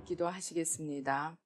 들어 기도하시겠습니다.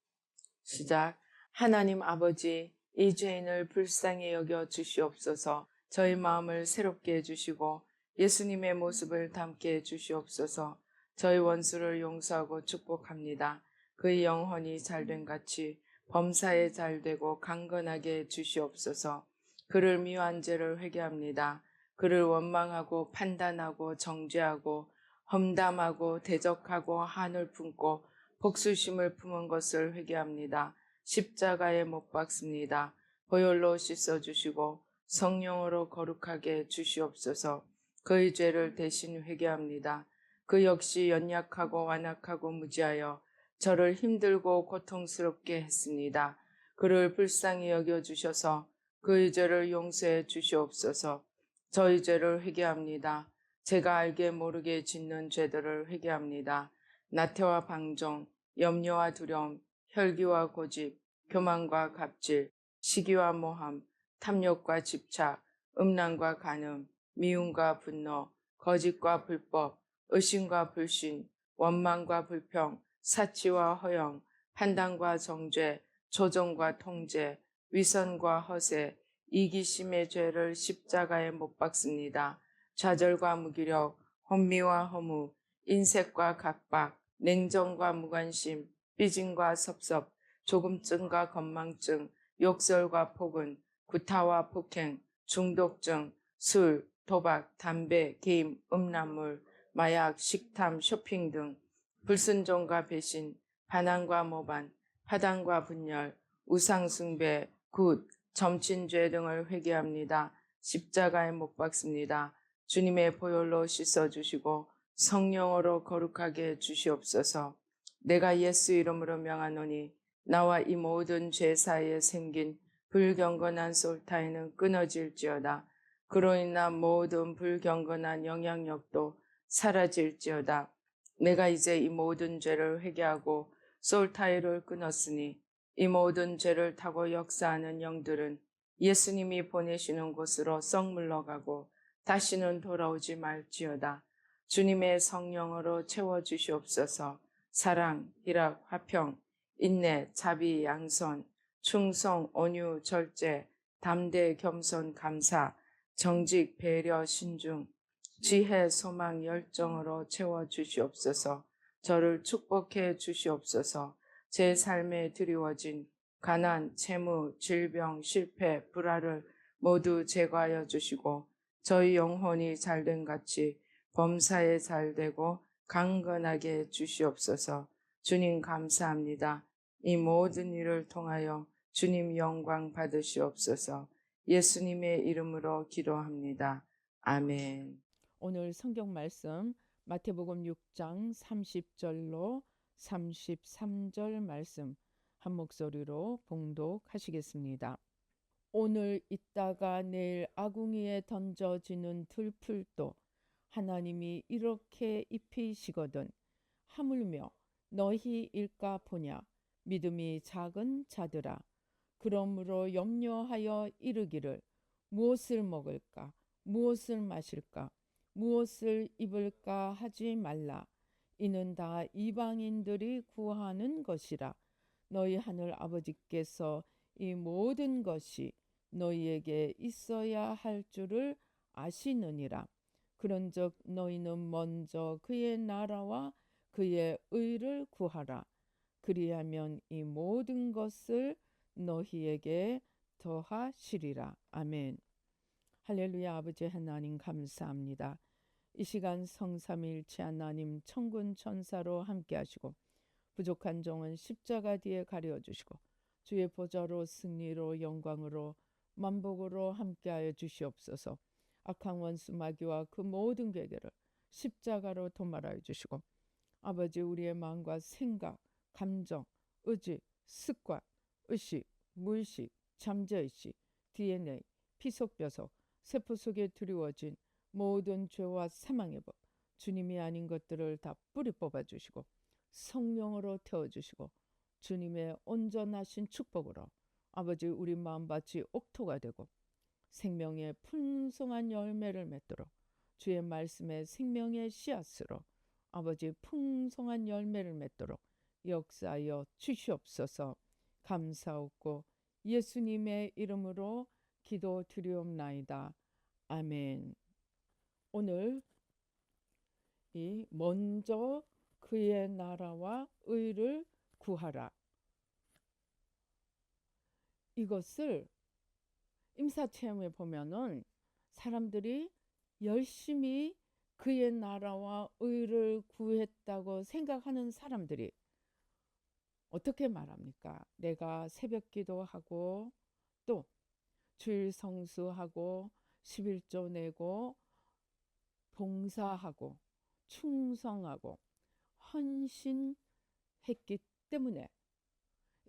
시작. 하나님 아버지, 이 죄인을 불쌍히 여겨 주시옵소서. 저희 마음을 새롭게 해주시고 예수님의 모습을 담게 해주시옵소서. 저희 원수를 용서하고 축복합니다. 그의 영혼이 잘된 같이 범사에 잘되고 강건하게 해주시옵소서. 그를 미워한 죄를 회개합니다. 그를 원망하고 판단하고 정죄하고 험담하고 대적하고 한을 품고 복수심을 품은 것을 회개합니다. 십자가에 못 박습니다. 보혈로 씻어주시고 성령으로 거룩하게 해 주시옵소서. 그의 죄를 대신 회개합니다. 그 역시 연약하고 완악하고 무지하여 저를 힘들고 고통스럽게 했습니다. 그를 불쌍히 여겨주셔서 그의 죄를 용서해 주시옵소서. 저희 죄를 회개합니다. 제가 알게 모르게 짓는 죄들을 회개합니다. 나태와 방종, 염려와 두려움, 혈기와 고집, 교만과 갑질, 시기와 모함, 탐욕과 집착, 음란과 간음, 미움과 분노, 거짓과 불법, 의심과 불신, 원망과 불평, 사치와 허영, 판단과 정죄, 조종과 통제, 위선과 허세, 이기심의 죄를 십자가에 못 박습니다. 좌절과 무기력, 혼미와 허무, 인색과 각박, 냉정과 무관심, 삐짐과 섭섭, 조금증과 건망증, 욕설과 폭언, 구타와 폭행, 중독증, 술, 도박, 담배, 게임, 음란물, 마약, 식탐, 쇼핑 등 불순종과 배신, 반항과 모반, 파당과 분열, 우상숭배, 굿, 점친죄 등을 회개합니다. 십자가에 못 박습니다. 주님의 보혈로 씻어주시고 성령으로 거룩하게 해 주시옵소서. 내가 예수 이름으로 명하노니 나와 이 모든 죄 사이에 생긴 불경건한 솔타이는 끊어질지어다. 그로 인한 모든 불경건한 영향력도 사라질지어다. 내가 이제 이 모든 죄를 회개하고 솔타이를 끊었으니 이 모든 죄를 타고 역사하는 영들은 예수님이 보내시는 곳으로 썩 물러가고 다시는 돌아오지 말지어다. 주님의 성령으로 채워주시옵소서. 사랑, 희락, 화평, 인내, 자비, 양선, 충성, 온유, 절제, 담대, 겸손, 감사, 정직, 배려, 신중, 지혜, 소망, 열정으로 채워주시옵소서. 저를 축복해 주시옵소서. 제 삶에 드리워진 가난, 채무, 질병, 실패, 불화를 모두 제거하여 주시고 저희 영혼이 잘된 같이 범사에 잘되고 강건하게 해 주시옵소서. 주님 감사합니다. 이 모든 일을 통하여 주님 영광 받으시옵소서. 예수님의 이름으로 기도합니다. 아멘. 오늘 성경 말씀 마태복음 6장 30절로 33절 말씀 한 목소리로 봉독하시겠습니다. 오늘 있다가 내일 아궁이에 던져지는 들풀도 하나님이 이렇게 입히시거든 하물며 너희 일까 보냐 믿음이 작은 자들아. 그러므로 염려하여 이르기를 무엇을 먹을까 무엇을 마실까 무엇을 입을까 하지 말라. 이는 다 이방인들이 구하는 것이라. 너희 하늘 아버지께서 이 모든 것이 너희에게 있어야 할 줄을 아시느니라. 그런즉 너희는 먼저 그의 나라와 그의 의를 구하라. 그리하면 이 모든 것을 너희에게 더하시리라. 아멘. 할렐루야. 아버지 하나님 감사합니다. 이 시간 성삼위일체 하나님 천군 천사로 함께 하시고 부족한 종은 십자가 뒤에 가려주시고 주의 보좌로 승리로 영광으로 만복으로 함께하여 주시옵소서. 악한 원수 마귀와 그 모든 괴계를 십자가로 도말하여 주시고 아버지 우리의 마음과 생각, 감정, 의지, 습관, 의식, 무의식, 잠재의식, DNA, 피속뼈속, 세포 속에 드리워진 모든 죄와 사망의 법, 주님이 아닌 것들을 다 뿌리 뽑아주시고 성령으로 태워주시고 주님의 온전하신 축복으로 아버지 우리 마음밭이 옥토가 되고 생명의 풍성한 열매를 맺도록 주의 말씀의 생명의 씨앗으로 아버지 풍성한 열매를 맺도록 역사하여 주시옵소서. 감사하고 예수님의 이름으로 기도드리옵나이다. 아멘. 오늘 이 먼저 그의 나라와 의를 구하라. 이것을 임사체험에 보면은 사람들이 열심히 그의 나라와 의를 구했다고 생각하는 사람들이 어떻게 말합니까? 내가 새벽 기도하고 또 주일 성수하고 11조 내고 봉사하고 충성하고 헌신했기 때문에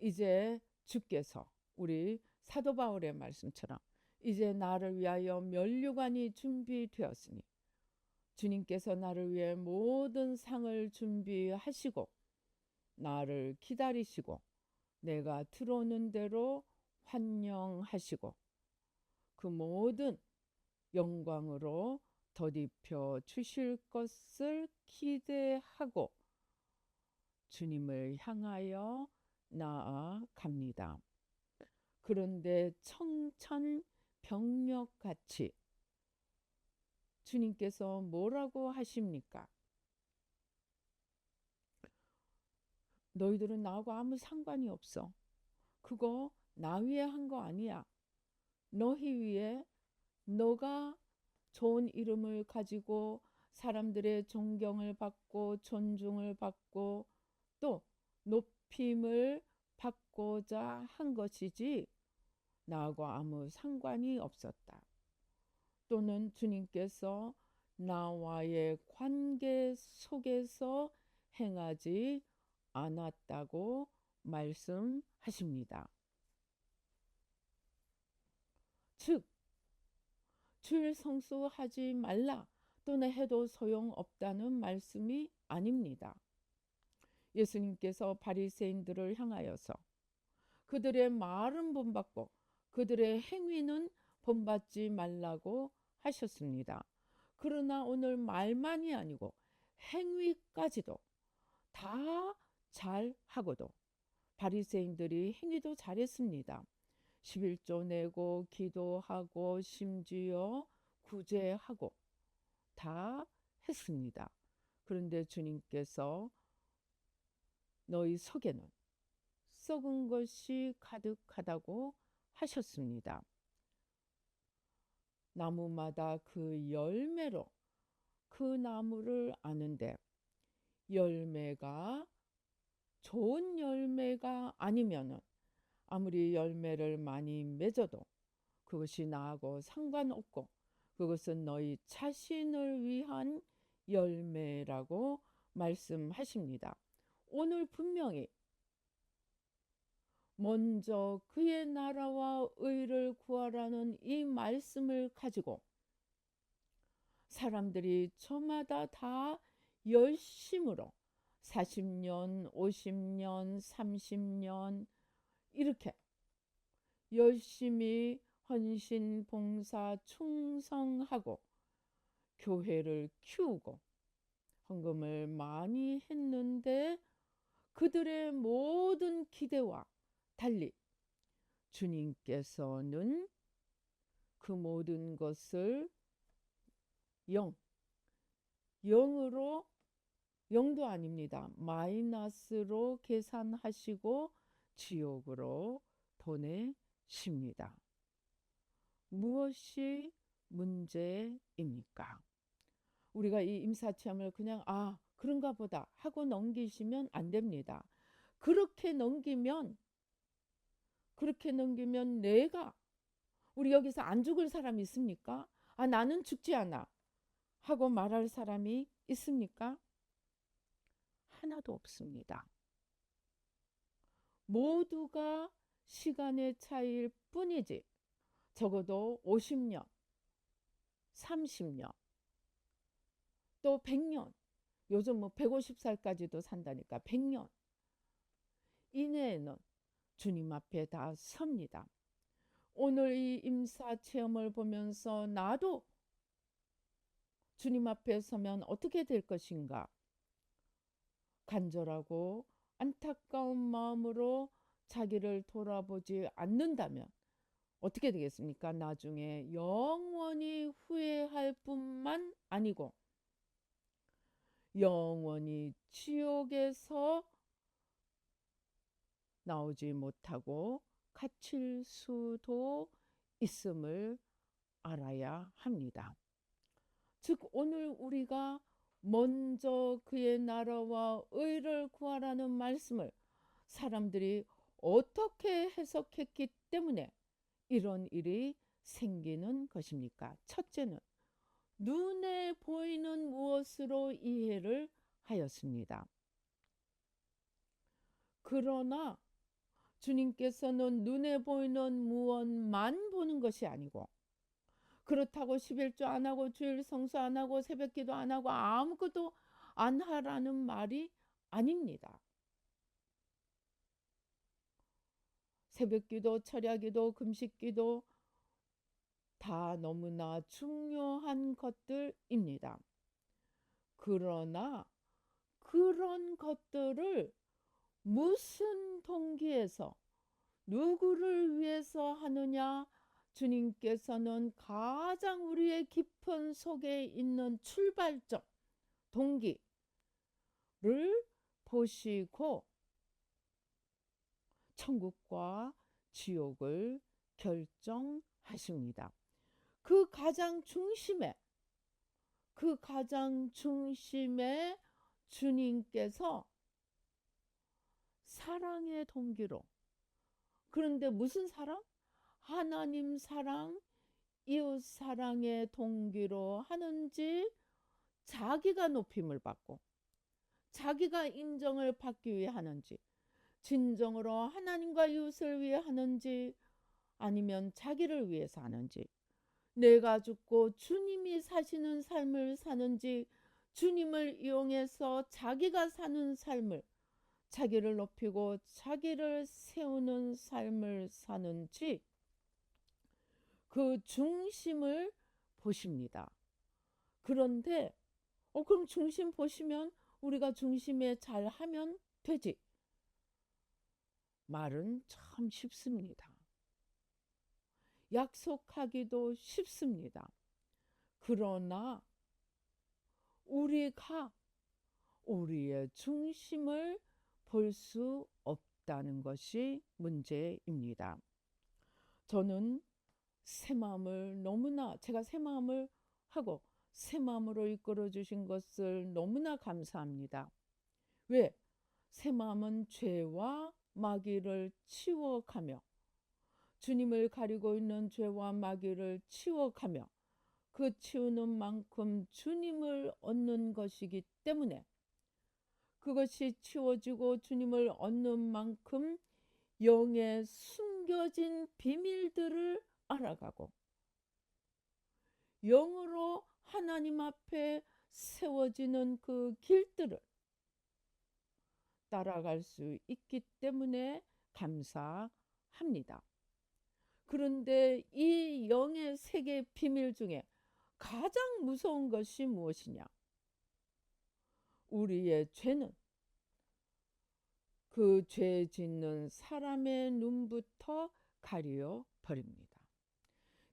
이제 주께서 우리 사도 바울의 말씀처럼 이제 나를 위하여 면류관이 준비되었으니 주님께서 나를 위해 모든 상을 준비하시고 나를 기다리시고 내가 들어오는 대로 환영하시고 그 모든 영광으로 덧입혀 주실 것을 기대하고 주님을 향하여 나아갑니다. 그런데 청천벽력같이 주님께서 뭐라고 하십니까? 너희들은 나하고 아무 상관이 없어. 그거 나 위해 한 거 아니야. 너희 위해 너가 좋은 이름을 가지고 사람들의 존경을 받고 존중을 받고 또 높임을 받고자 한 것이지 나하고 아무 상관이 없었다. 또는 주님께서 나와의 관계 속에서 행하지 않았다고 말씀하십니다. 즉 주일 성수하지 말라 또는 해도 소용없다는 말씀이 아닙니다. 예수님께서 바리새인들을 향하여서 그들의 말은 본받고 그들의 행위는 본받지 말라고 하셨습니다. 그러나 오늘 말만이 아니고 행위까지도 다 잘하고도 바리새인들이 행위도 잘했습니다. 11조 내고 기도하고 심지어 구제하고 다 했습니다. 그런데 주님께서 너희 속에는 썩은 것이 가득하다고 하셨습니다. 나무마다 그 열매로 그 나무를 아는데 열매가 좋은 열매가 아니면은 아무리 열매를 많이 맺어도 그것이 나하고 상관없고 그것은 너희 자신을 위한 열매라고 말씀하십니다. 오늘 분명히 먼저 그의 나라와 의를 구하라는 이 말씀을 가지고 사람들이 저마다 다 열심으로 40년, 50년, 30년 이렇게 열심히 헌신, 봉사, 충성하고 교회를 키우고 헌금을 많이 했는데 그들의 모든 기대와 달리 주님께서는 그 모든 것을 영으로 영도 아닙니다. 마이너스로 계산하시고 지옥으로 보내십니다. 무엇이 문제입니까? 우리가 이 임사체험을 그냥 그런가 보다 하고 넘기시면 안 됩니다. 그렇게 넘기면 내가 우리 여기서 안 죽을 사람이 있습니까? 나는 죽지 않아 하고 말할 사람이 있습니까? 하나도 없습니다. 모두가 시간의 차이일 뿐이지 적어도 50년, 30년, 또 100년, 요즘 150살까지도 산다니까 100년 이내에는 주님 앞에 다 섭니다. 오늘 이 임사 체험을 보면서 나도 주님 앞에 서면 어떻게 될 것인가? 간절하고 안타까운 마음으로 자기를 돌아보지 않는다면 어떻게 되겠습니까? 나중에 영원히 후회할 뿐만 아니고 영원히 지옥에서 나오지 못하고 갇힐 수도 있음을 알아야 합니다. 즉 오늘 우리가 먼저 그의 나라와 의를 구하라는 말씀을 사람들이 어떻게 해석했기 때문에 이런 일이 생기는 것입니까? 첫째는 눈에 보이는 무엇으로 이해를 하였습니다. 그러나 주님께서는 눈에 보이는 무엇만 보는 것이 아니고 그렇다고 11조 안 하고 주일 성수 안 하고 새벽기도 안 하고 아무것도 안 하라는 말이 아닙니다. 새벽기도, 철야기도, 금식기도 다 너무나 중요한 것들입니다. 그러나 그런 것들을 무슨 동기에서 누구를 위해서 하느냐? 주님께서는 가장 우리의 깊은 속에 있는 출발점, 동기를 보시고 천국과 지옥을 결정하십니다. 그 가장 중심에 주님께서 사랑의 동기로, 그런데 무슨 사랑? 하나님 사랑, 이웃 사랑의 동기로 하는지 자기가 높임을 받고 자기가 인정을 받기 위해 하는지 진정으로 하나님과 이웃을 위해 하는지 아니면 자기를 위해서 하는지 내가 죽고 주님이 사시는 삶을 사는지 주님을 이용해서 자기가 사는 삶을 자기를 높이고 자기를 세우는 삶을 사는지 그 중심을 보십니다. 그런데 그럼 중심 보시면 우리가 중심에 잘 하면 되지. 말은 참 쉽습니다. 약속하기도 쉽습니다. 그러나 우리가 우리의 중심을 볼 수 없다는 것이 문제입니다. 저는 새 마음을 제가 새 마음을 하고 새 마음으로 이끌어 주신 것을 너무나 감사합니다. 왜? 새 마음은 죄와 마귀를 치워가며 주님을 가리고 있는 죄와 마귀를 치워가며 그 치우는 만큼 주님을 얻는 것이기 때문에 그것이 치워지고 주님을 얻는 만큼 영에 숨겨진 비밀들을 알아가고 영으로 하나님 앞에 세워지는 그 길들을 따라갈 수 있기 때문에 감사합니다. 그런데 이 영의 세계 비밀 중에 가장 무서운 것이 무엇이냐? 우리의 죄는 그 죄 짓는 사람의 눈부터 가려 버립니다.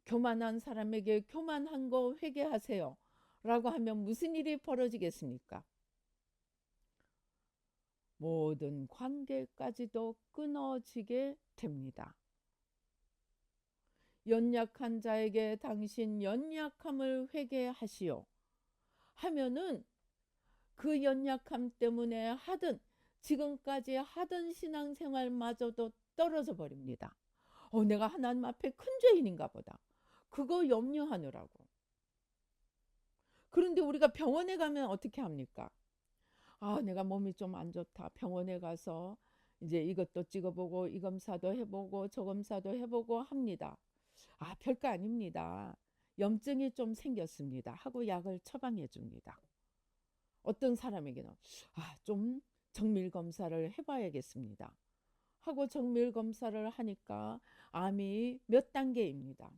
교만한 사람에게 교만한 거 회개하세요 라고 하면 무슨 일이 벌어지겠습니까? 모든 관계까지도 끊어지게 됩니다. 연약한 자에게 당신 연약함을 회개하시오 하면은 그 연약함 때문에 지금까지 하던 신앙생활마저도 떨어져 버립니다. 내가 하나님 앞에 큰 죄인인가 보다. 그거 염려하느라고. 그런데 우리가 병원에 가면 어떻게 합니까? 내가 몸이 좀 안 좋다. 병원에 가서 이제 이것도 찍어보고 이 검사도 해보고 저 검사도 해보고 합니다. 별거 아닙니다. 염증이 좀 생겼습니다. 하고 약을 처방해 줍니다. 어떤 사람에게는 좀 정밀 검사를 해봐야겠습니다. 하고 정밀 검사를 하니까 암이 몇 단계입니다.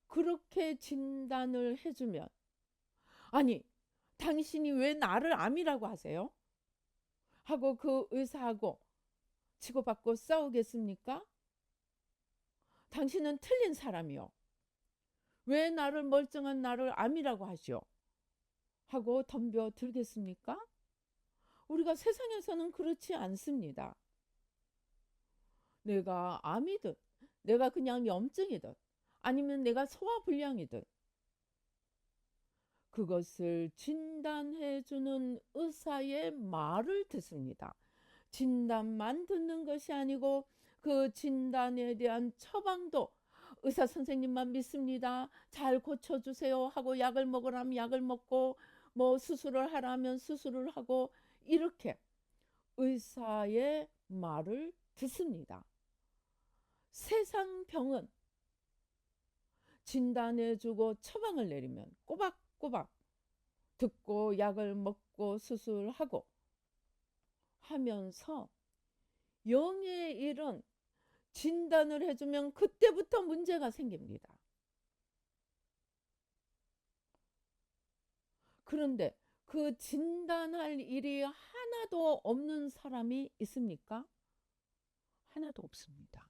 그렇게 진단을 해주면 당신이 왜 나를 암이라고 하세요? 하고 그 의사하고 치고받고 싸우겠습니까? 당신은 틀린 사람이요. 왜 나를 멀쩡한 나를 암이라고 하시오? 하고 덤벼들겠습니까? 우리가 세상에서는 그렇지 않습니다. 내가 암이든 내가 그냥 염증이든 아니면 내가 소화불량이든 그것을 진단해 주는 의사의 말을 듣습니다. 진단만 듣는 것이 아니고 그 진단에 대한 처방도 의사 선생님만 믿습니다. 잘 고쳐주세요 하고 약을 먹으라면 약을 먹고 뭐 수술을 하라면 수술을 하고 이렇게 의사의 말을 듣습니다. 세상 병은 진단해주고 처방을 내리면 꼬박꼬박 듣고 약을 먹고 수술하고 하면서 영의 일은 진단을 해주면 그때부터 문제가 생깁니다. 그런데 그 진단할 일이 하나도 없는 사람이 있습니까? 하나도 없습니다.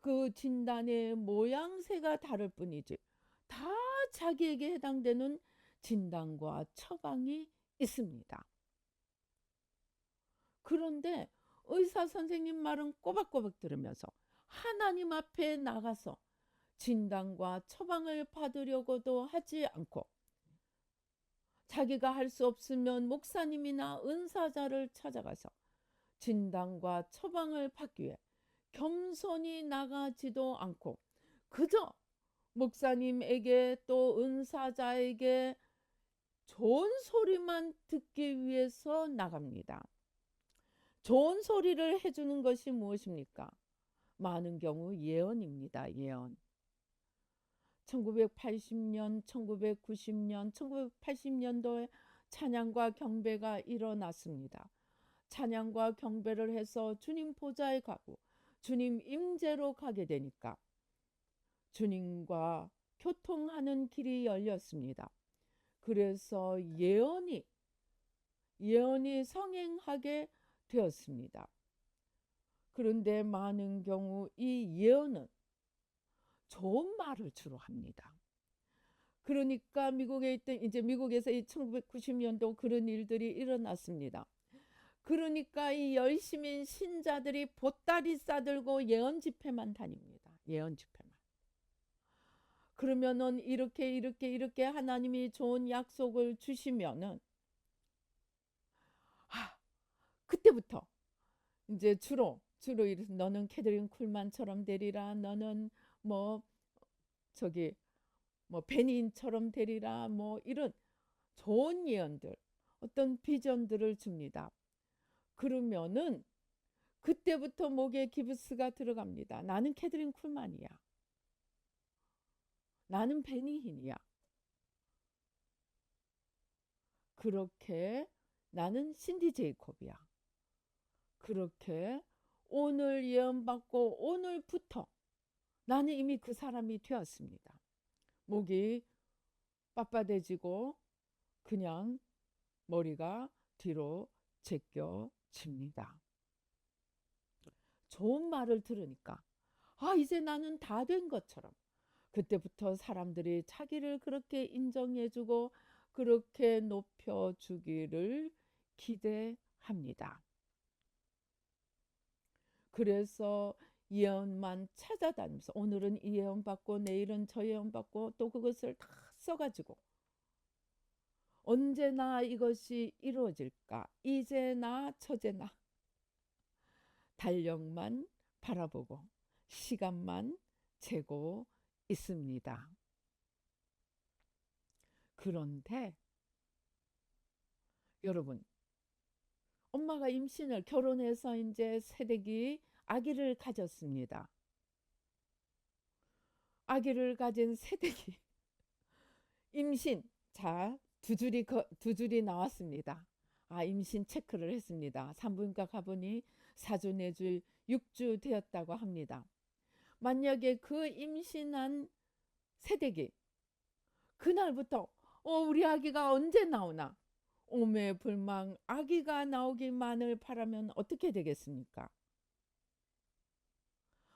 그 진단의 모양새가 다를 뿐이지 다 자기에게 해당되는 진단과 처방이 있습니다. 그런데 의사 선생님 말은 꼬박꼬박 들으면서 하나님 앞에 나가서 진단과 처방을 받으려고도 하지 않고 자기가 할 수 없으면 목사님이나 은사자를 찾아가서 진단과 처방을 받기 위해 겸손히 나가지도 않고 그저 목사님에게 또 은사자에게 좋은 소리만 듣기 위해서 나갑니다. 좋은 소리를 해주는 것이 무엇입니까? 많은 경우 예언입니다. 예언. 1980년, 1990년, 1980년도에 찬양과 경배가 일어났습니다. 찬양과 경배를 해서 주님 보좌에 가고 주님 임재로 가게 되니까 주님과 교통하는 길이 열렸습니다. 그래서 예언이 성행하게 되었습니다. 그런데 많은 경우 이 예언은 좋은 말을 주로 합니다. 그러니까 미국에 있던 이제 미국에서 이 1990년도 그런 일들이 일어났습니다. 그러니까 이 열심인 신자들이 보따리 싸들고 예언 집회만 다닙니다. 예언 집회만. 그러면은 이렇게 하나님이 좋은 약속을 주시면은 그때부터 이제 주로 이래서 너는 캐더린 쿨만처럼 되리라. 너는 뭐 저기 뭐 베닌처럼 되리라. 뭐 이런 좋은 예언들, 어떤 비전들을 줍니다. 그러면은 그때부터 목에 기브스가 들어갑니다. 나는 캐더린 쿨만이야. 나는 베니힌이야. 그렇게 나는 신디 제이콥이야. 그렇게 오늘 예언받고 오늘부터 나는 이미 그 사람이 되었습니다. 목이 빳빳해지고 그냥 머리가 뒤로 제껴집니다. 좋은 말을 들으니까 이제 나는 다 된 것처럼 그때부터 사람들이 자기를 그렇게 인정해주고 그렇게 높여주기를 기대합니다. 그래서 예언만 찾아다니면서 오늘은 이 예언 받고 내일은 저 예언 받고 또 그것을 다 써가지고 언제나 이것이 이루어질까? 이제나 저제나 달력만 바라보고 시간만 재고 있습니다. 그런데 여러분, 엄마가 임신을 결혼해서 이제 새댁이 아기를 가졌습니다. 아기를 가진 새댁이 임신, 자, 두 줄이 나왔습니다. 임신 체크를 했습니다. 산부인과 가보니 4주, 4주, 6주 되었다고 합니다. 만약에 그 임신한 새댁이 그날부터 우리 아기가 언제 나오나 오매불망 아기가 나오기만을 바라면 어떻게 되겠습니까?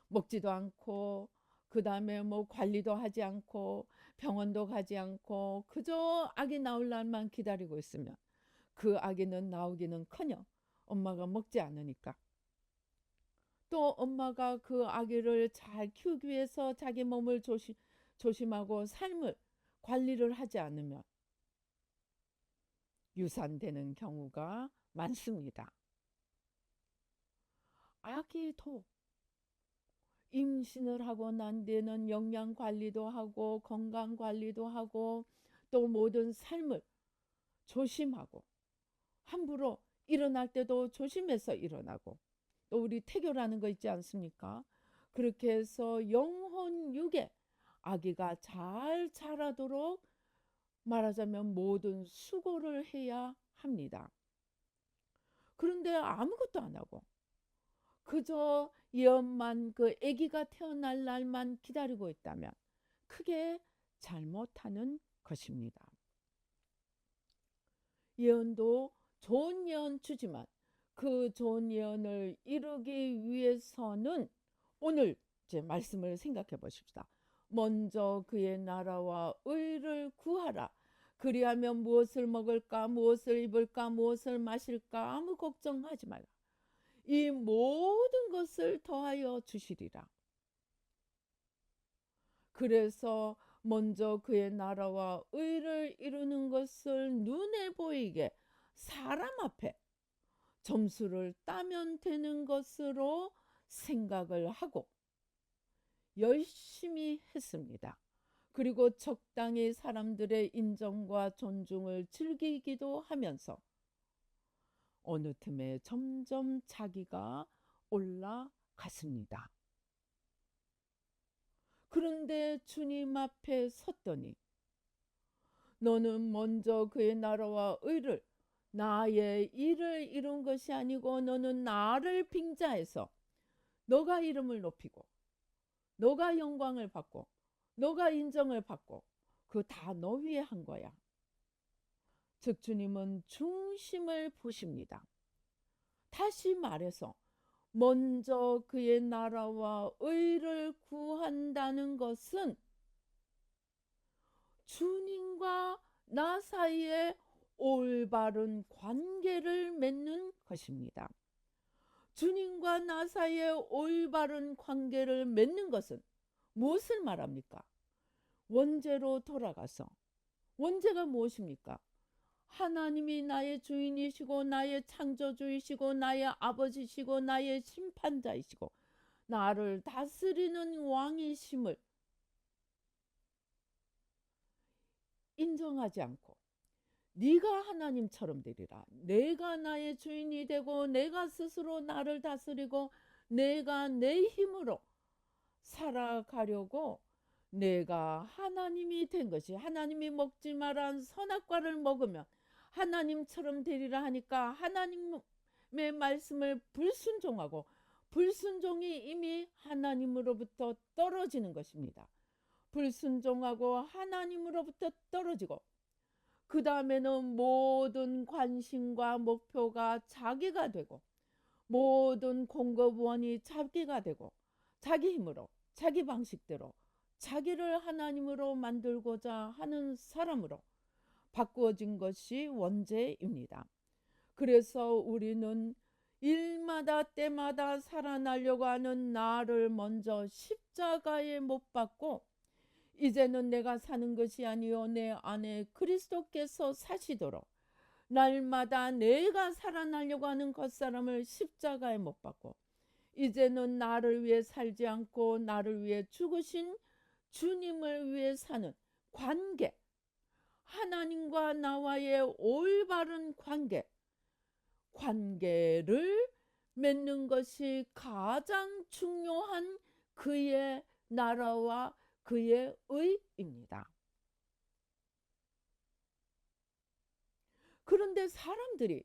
먹지도 않고 그 다음에 뭐 관리도 하지 않고 병원도 가지 않고 그저 아기 나올 날만 기다리고 있으면 그 아기는 나오기는커녕 엄마가 먹지 않으니까, 또 엄마가 그 아기를 잘 키우기 위해서 자기 몸을 조심하고 삶을 관리를 하지 않으면 유산되는 경우가 많습니다. 아기도 임신을 하고 난 뒤에는 영양 관리도 하고 건강 관리도 하고 또 모든 삶을 조심하고 함부로 일어날 때도 조심해서 일어나고, 또 우리 태교라는 거 있지 않습니까? 그렇게 해서 영혼 육에 아기가 잘 자라도록 말하자면 모든 수고를 해야 합니다. 그런데 아무것도 안 하고 그저 예언만, 그 아기가 태어날 날만 기다리고 있다면 크게 잘못하는 것입니다. 예언도 좋은 예언 주지만 그 좋은 예언을 이루기 위해서는 오늘 제 말씀을 생각해 보십시다. 먼저 그의 나라와 의를 구하라. 그리하면 무엇을 먹을까, 무엇을 입을까, 무엇을 마실까 아무 걱정하지 말라. 이 모든 것을 더하여 주시리라. 그래서 먼저 그의 나라와 의를 이루는 것을 눈에 보이게 사람 앞에 점수를 따면 되는 것으로 생각을 하고 열심히 했습니다. 그리고 적당히 사람들의 인정과 존중을 즐기기도 하면서 어느 틈에 점점 자기가 올라갔습니다. 그런데 주님 앞에 섰더니 너는 먼저 그의 나라와 의를, 나의 일을 이룬 것이 아니고 너는 나를 빙자해서 너가 이름을 높이고 너가 영광을 받고 너가 인정을 받고 그 다 너 위에 한 거야. 즉 주님은 중심을 보십니다. 다시 말해서 먼저 그의 나라와 의를 구한다는 것은 주님과 나 사이에 올바른 관계를 맺는 것입니다. 주님과 나 사이에 올바른 관계를 맺는 것은 무엇을 말합니까? 원죄로 돌아가서, 원죄가 무엇입니까? 하나님이 나의 주인이시고 나의 창조주이시고 나의 아버지시고 나의 심판자이시고 나를 다스리는 왕이심을 인정하지 않고 네가 하나님처럼 되리라. 내가 나의 주인이 되고 내가 스스로 나를 다스리고 내가 내 힘으로 살아가려고 내가 하나님이 된 것이, 하나님이 먹지 말란 선악과를 먹으면 하나님처럼 되리라 하니까 하나님의 말씀을 불순종하고 불순종이 이미 하나님으로부터 떨어지는 것입니다. 불순종하고 하나님으로부터 떨어지고 그 다음에는 모든 관심과 목표가 자기가 되고 모든 공급원이 자기가 되고 자기 힘으로 자기 방식대로 자기를 하나님으로 만들고자 하는 사람으로 바꾸어진 것이 원죄입니다. 그래서 우리는 일마다 때마다 살아나려고 하는 나를 먼저 십자가에 못 박고 이제는 내가 사는 것이 아니요 내 안에 그리스도께서 사시도록 날마다 내가 살아나려고 하는 겉사람을 십자가에 못 박고 이제는 나를 위해 살지 않고 나를 위해 죽으신 주님을 위해 사는 관계, 하나님과 나와의 올바른 관계를 맺는 것이 가장 중요한 그의 나라와 그의 의입니다. 그런데 사람들이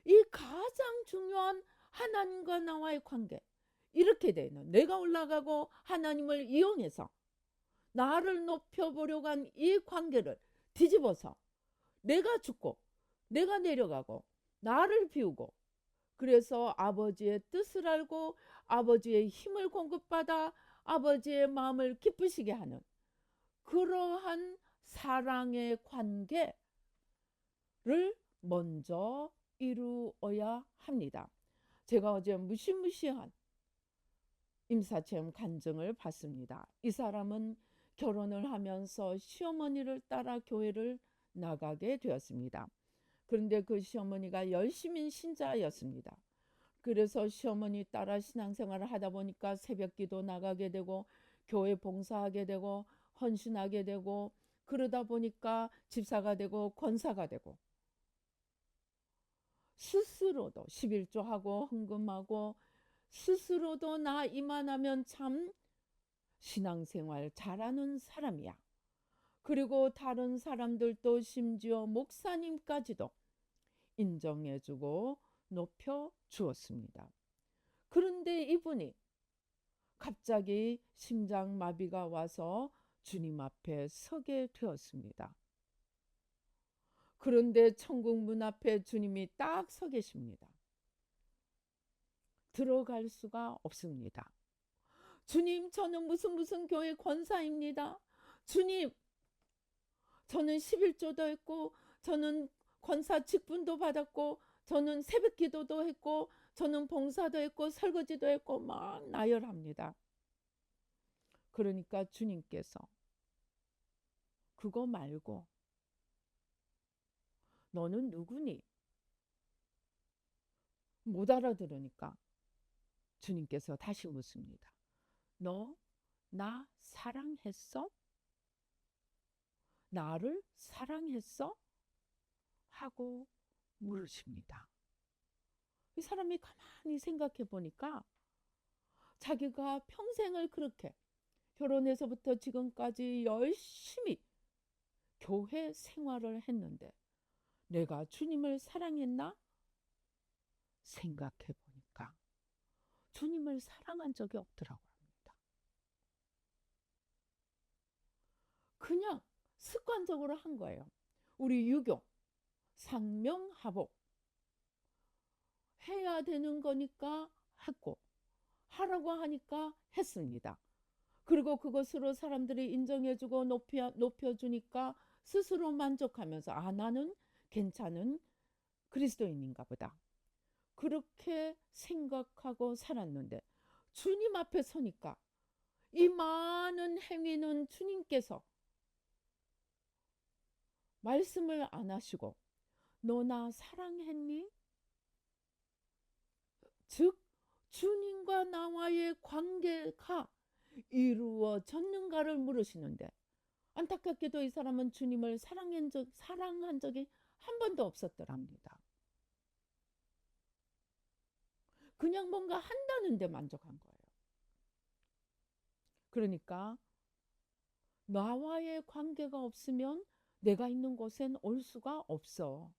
이 가장 중요한 하나님과 나와의 관계, 이렇게 되는 내가 올라가고 하나님을 이용해서 나를 높여보려고 한 이 관계를 뒤집어서 내가 죽고 내가 내려가고 나를 비우고, 그래서 아버지의 뜻을 알고 아버지의 힘을 공급받아 아버지의 마음을 기쁘시게 하는 그러한 사랑의 관계를 먼저 이루어야 합니다. 제가 어제 무시무시한 임사체험 간증을 받습니다. 이 사람은 결혼을 하면서 시어머니를 따라 교회를 나가게 되었습니다. 그런데 그 시어머니가 열심인 신자였습니다. 그래서 시어머니 따라 신앙생활을 하다 보니까 새벽기도 나가게 되고 교회 봉사하게 되고 헌신하게 되고, 그러다 보니까 집사가 되고 권사가 되고, 스스로도 11조하고 헌금하고, 스스로도 나 이만하면 참 신앙생활 잘하는 사람이야. 그리고 다른 사람들도 심지어 목사님까지도 인정해주고 높여주었습니다. 그런데 이분이 갑자기 심장마비가 와서 주님 앞에 서게 되었습니다. 그런데 천국 문 앞에 주님이 딱 서 계십니다. 들어갈 수가 없습니다. 주님, 저는 무슨 교회 권사입니다. 주님, 저는 11조도 했고, 저는 권사 직분도 받았고, 저는 새벽 기도도 했고, 저는 봉사도 했고, 설거지도 했고, 막 나열합니다. 그러니까 주님께서 그거 말고 너는 누구니? 못 알아들으니까 주님께서 다시 묻습니다. 너 나 사랑했어? 나를 사랑했어? 하고 물으십니다. 이 사람이 가만히 생각해 보니까 자기가 평생을 그렇게 결혼해서부터 지금까지 열심히 교회 생활을 했는데 내가 주님을 사랑했나? 생각해 보니까 주님을 사랑한 적이 없더라고 합니다. 그냥 습관적으로 한 거예요. 우리 유교, 상명하복 해야 되는 거니까 했고, 하라고 하니까 했습니다. 그리고 그것으로 사람들이 인정해주고 높여주니까 스스로 만족하면서 나는 괜찮은 그리스도인인가 보다, 그렇게 생각하고 살았는데 주님 앞에 서니까 이 많은 행위는 주님께서 말씀을 안 하시고 너 나 사랑했니? 즉 주님과 나와의 관계가 이루어졌는가를 물으시는데, 안타깝게도 이 사람은 주님을 사랑한 적이 한 번도 없었더랍니다. 그냥 뭔가 한다는 데 만족한 거예요. 그러니까 나와의 관계가 없으면 내가 있는 곳엔 올 수가 없어.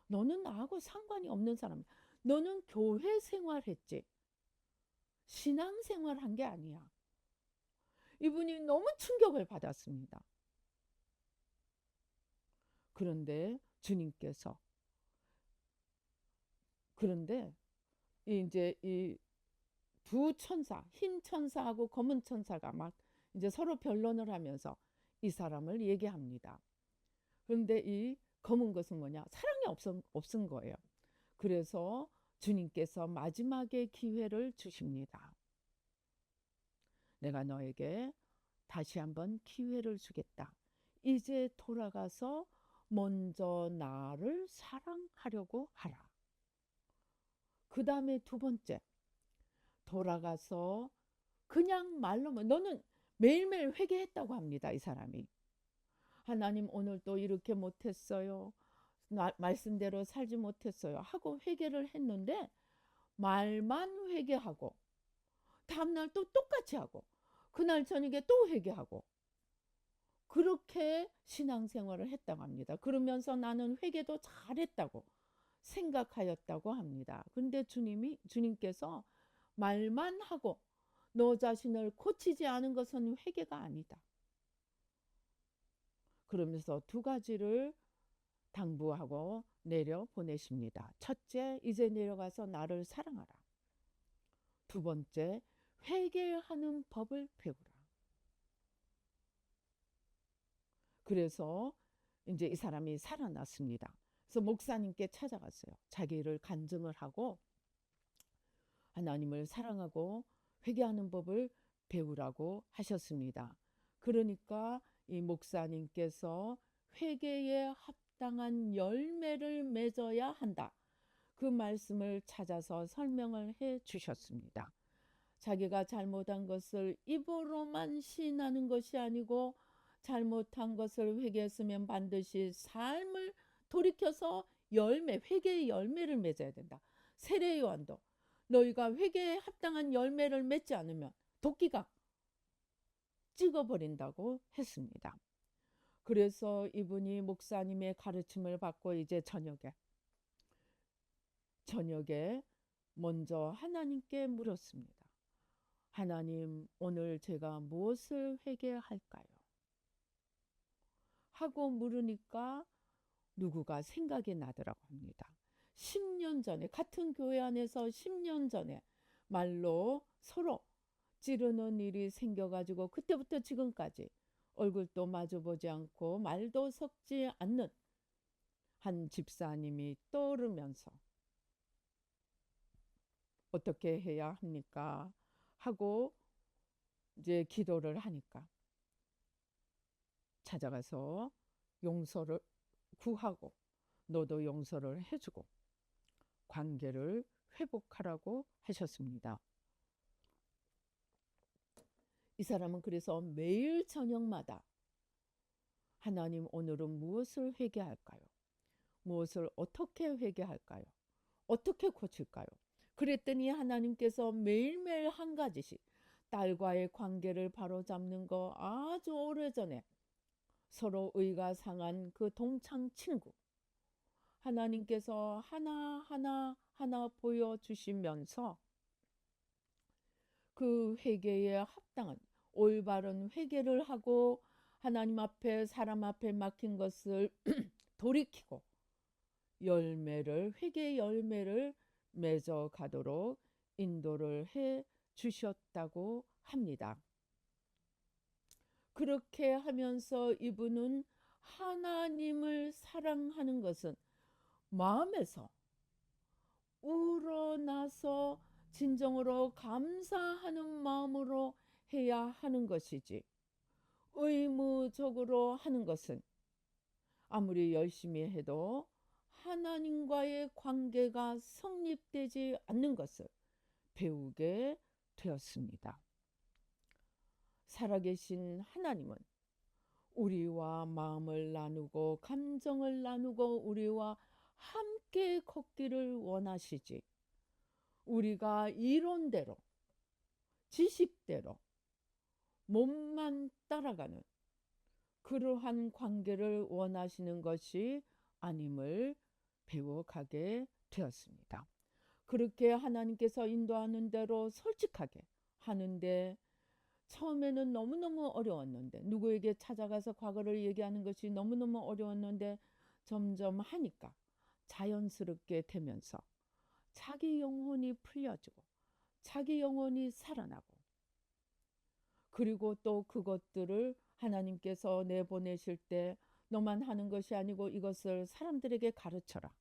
너는 나하고 상관이 없는 사람이야. 너는 교회 생활했지 신앙생활 한 게 아니야. 이분이 너무 충격을 받았습니다. 그런데 주님께서, 그런데 이제 이 두 천사, 흰 천사하고 검은 천사가 막 이제 서로 변론을 하면서 이 사람을 얘기합니다. 그런데 이 검은 것은 뭐냐? 사랑이 없은 거예요. 그래서 주님께서 마지막에 기회를 주십니다. 내가 너에게 다시 한번 기회를 주겠다. 이제 돌아가서 먼저 나를 사랑하려고 하라. 그 다음에 두 번째, 돌아가서 그냥 말로만, 너는 매일매일 회개했다고 합니다. 이 사람이. 하나님, 오늘 또 이렇게 못했어요. 말씀대로 살지 못했어요. 하고 회개를 했는데 말만 회개하고 다음날 또 똑같이 하고 그날 저녁에 또 회개하고 그렇게 신앙생활을 했다고 합니다. 그러면서 나는 회개도 잘했다고 생각하였다고 합니다. 그런데 주님께서 말만 하고 너 자신을 고치지 않은 것은 회개가 아니다. 그러면서 두 가지를 당부하고 내려 보내십니다. 첫째, 이제 내려가서 나를 사랑하라. 두 번째, 회개하는 법을 배우라. 그래서 이제 이 사람이 살아났습니다. 그래서 목사님께 찾아갔어요. 자기를 간증을 하고 하나님을 사랑하고 회개하는 법을 배우라고 하셨습니다. 그러니까 이 목사님께서 회개에 합당한 열매를 맺어야 한다. 그 말씀을 찾아서 설명을 해 주셨습니다. 자기가 잘못한 것을 입으로만 시인하는 것이 아니고 잘못한 것을 회개했으면 반드시 삶을 돌이켜서 회개의 열매를 맺어야 된다. 세례 요한도 너희가 회개에 합당한 열매를 맺지 않으면 도끼가 찍어버린다고 했습니다. 그래서 이분이 목사님의 가르침을 받고 이제 저녁에 먼저 하나님께 물었습니다. 하나님, 오늘 제가 무엇을 회개할까요? 하고 물으니까 누구가 생각이 나더라고 합니다. 10년 전에 같은 교회 안에서 10년 전에 말로 서로 찌르는 일이 생겨가지고 그때부터 지금까지 얼굴도 마주보지 않고 말도 섞지 않는 한 집사님이 떠오르면서 어떻게 해야 합니까? 하고 이제 기도를 하니까 찾아가서 용서를 구하고 너도 용서를 해주고 관계를 회복하라고 하셨습니다. 이 사람은 그래서 매일 저녁마다 하나님, 오늘은 무엇을 회개할까요? 무엇을 어떻게 회개할까요? 어떻게 고칠까요? 그랬더니 하나님께서 매일매일 한 가지씩 딸과의 관계를 바로잡는 거, 아주 오래전에 서로 의가 상한 그 동창 친구, 하나님께서 하나하나 보여주시면서 그 회개에 합당한 올바른 회개를 하고 하나님 앞에 사람 앞에 막힌 것을 돌이키고 회개의 열매를 맺어 가도록 인도를 해 주셨다고 합니다. 그렇게 하면서 이분은 하나님을 사랑하는 것은 마음에서 우러나서 진정으로 감사하는 마음으로 해야 하는 것이지, 의무적으로 하는 것은 아무리 열심히 해도 하나님과의 관계가 성립되지 않는 것을 배우게 되었습니다. 살아계신 하나님은 우리와 마음을 나누고 감정을 나누고 우리와 함께 걷기를 원하시지, 우리가 이론대로 지식대로 몸만 따라가는 그러한 관계를 원하시는 것이 아님을 배워가게 되었습니다. 그렇게 하나님께서 인도하는 대로 솔직하게 하는데 처음에는 너무너무 어려웠는데, 누구에게 찾아가서 과거를 얘기하는 것이 너무너무 어려웠는데 점점 하니까 자연스럽게 되면서 자기 영혼이 풀려지고 자기 영혼이 살아나고, 그리고 또 그것들을 하나님께서 내보내실 때 너만 하는 것이 아니고 이것을 사람들에게 가르쳐라.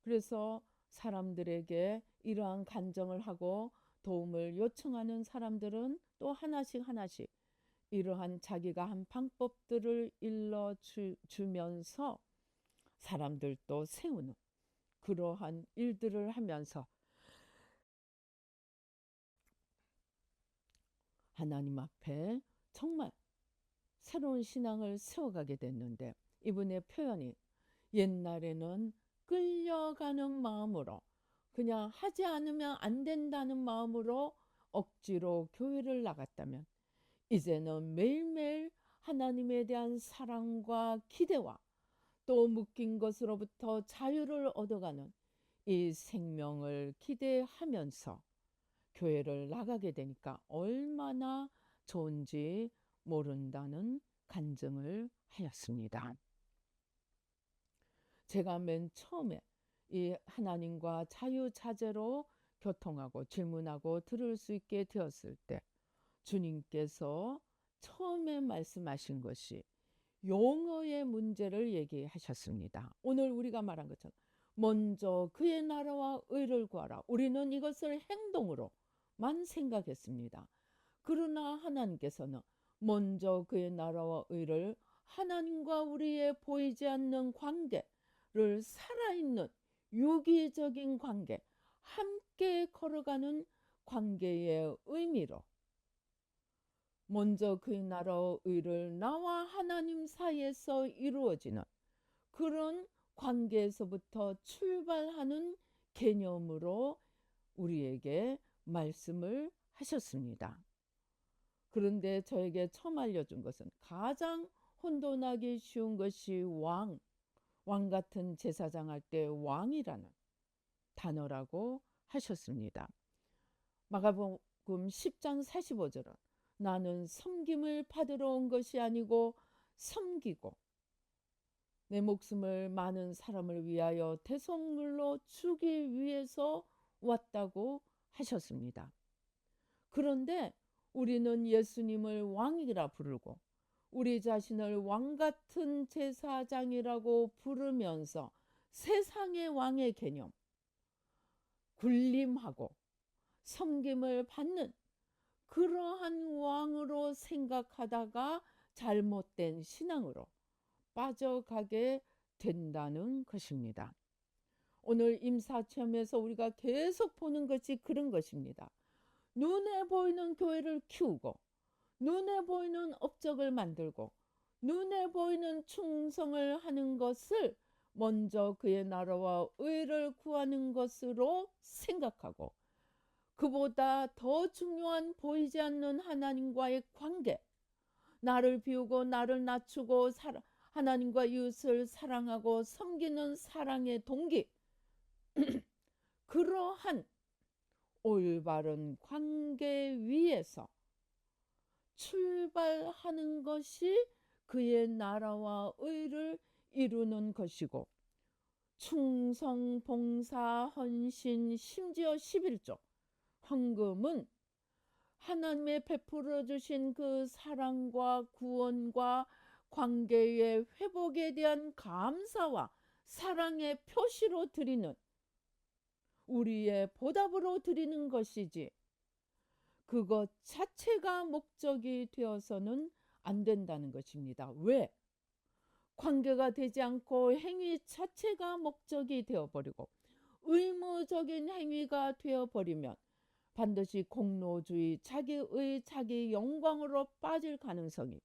그래서 사람들에게 이러한 간정을 하고 도움을 요청하는 사람들은 또 하나씩 이러한 자기가 한 방법들을 일러주면서 사람들도 세우는 그러한 일들을 하면서 하나님 앞에 정말 새로운 신앙을 세워가게 됐는데, 이분의 표현이 옛날에는 끌려가는 마음으로 그냥 하지 않으면 안 된다는 마음으로 억지로 교회를 나갔다면, 이제는 매일매일 하나님에 대한 사랑과 기대와 또 묶인 것으로부터 자유를 얻어가는 이 생명을 기대하면서 교회를 나가게 되니까 얼마나 좋은지 모른다는 간증을 하였습니다. 제가 맨 처음에 이 하나님과 자유자재로 교통하고 질문하고 들을 수 있게 되었을 때 주님께서 처음에 말씀하신 것이 용어의 문제를 얘기하셨습니다. 오늘 우리가 말한 것처럼 먼저 그의 나라와 의를 구하라. 우리는 이것을 행동으로만 생각했습니다. 그러나 하나님께서는 먼저 그의 나라와 의를, 하나님과 우리의 보이지 않는 관계를 살아있는 유기적인 관계, 함께 걸어가는 관계의 의미로 먼저 그의 나라와 의를 나와 하나님 사이에서 이루어지는 그런 관계에서부터 출발하는 개념으로 우리에게 말씀을 하셨습니다. 그런데 저에게 처음 알려준 것은 가장 혼돈하기 쉬운 것이 왕 같은 제사장 할 때 왕이라는 단어라고 하셨습니다. 마가복음 10장 45절은 나는 섬김을 받으러 온 것이 아니고 섬기고 내 목숨을 많은 사람을 위하여 대속물로 주기 위해서 왔다고 하셨습니다. 그런데 우리는 예수님을 왕이라 부르고 우리 자신을 왕 같은 제사장이라고 부르면서 세상의 왕의 개념, 군림하고 섬김을 받는 그러한 왕으로 생각하다가 잘못된 신앙으로 빠져가게 된다는 것입니다. 오늘 임사체험에서 우리가 계속 보는 것이 그런 것입니다. 눈에 보이는 교회를 키우고 눈에 보이는 업적을 만들고 눈에 보이는 충성을 하는 것을 먼저 그의 나라와 의를 구하는 것으로 생각하고 그보다 더 중요한 보이지 않는 하나님과의 관계, 나를 비우고 나를 낮추고 하나님과 이웃을 사랑하고 섬기는 사랑의 동기, 그러한 올바른 관계 위에서 출발하는 것이 그의 나라와 의를 이루는 것이고 충성, 봉사, 헌신, 심지어 11조 헌금은 하나님의 베풀어 주신 그 사랑과 구원과 관계의 회복에 대한 감사와 사랑의 표시로 드리는 우리의 보답으로 드리는 것이지 그것 자체가 목적이 되어서는 안 된다는 것입니다. 왜? 관계가 되지 않고 행위 자체가 목적이 되어버리고 의무적인 행위가 되어버리면 반드시 공로주의, 자기의 자기 영광으로 빠질 가능성이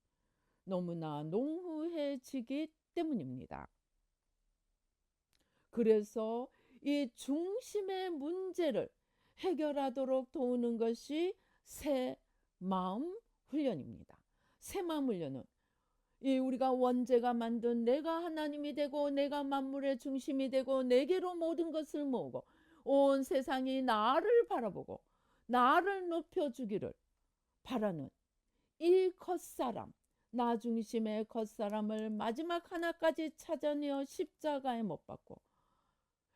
너무나 농후해지기 때문입니다. 그래서 이 중심의 문제를 해결하도록 도우는 것이 새 마음 훈련입니다. 새 마음 훈련은 이 우리가 원죄가 만든 내가 하나님이 되고 내가 만물의 중심이 되고 내게로 모든 것을 모으고 온 세상이 나를 바라보고 나를 높여주기를 바라는 이 겉사람, 나 중심의 겉사람을 마지막 하나까지 찾아내어 십자가에 못 박고